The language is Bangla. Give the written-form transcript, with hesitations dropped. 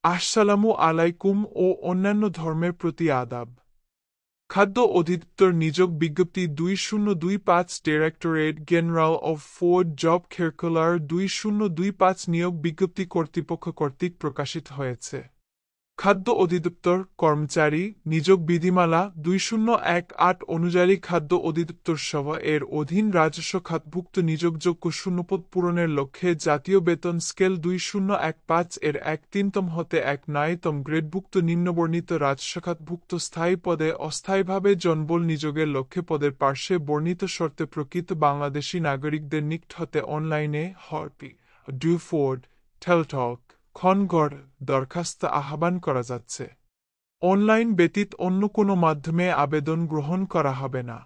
আসসালামু আলাইকুম ও অন্যান্য ধর্মের প্রতি আদাব। খাদ্য অধিদপ্তর নিযোগ বিজ্ঞপ্তি 2025 directorate general of food job circular 2025 নিয়োগ বিজ্ঞপ্তি কর্তৃপক্ষ কর্তৃক প্রকাশিত হয়েছে। খাদ্য অধিদপ্তর কর্মচারী নিযোগ বিধিমালা 2018 অনুযায়ী খাদ্য অধিদপ্তর সভা এর অধীন রাজস্ব খাতভুক্ত নিযোগযোগ্য শূন্যপদ পূরণের লক্ষ্যে জাতীয় বেতন স্কেল 2015 এর 1(3) হতে 1(9) গ্রেডভুক্ত নিম্নবর্ণিত রাজস্ব খাতভুক্ত স্থায়ী পদে অস্থায়ীভাবে জনবল নিযোগের লক্ষ্যে পদের পার্শ্বে বর্ণিত শর্তে প্রকৃত বাংলাদেশী নাগরিকদের নিকট হতে অনলাইনে হরপি ডুফোর্ড টেলটক খনগর দরখাস্ত আহ্বান করা যাচ্ছে। অনলাইন ব্যতীত অন্য কোনো মাধ্যমে আবেদন গ্রহণ করা হবে না।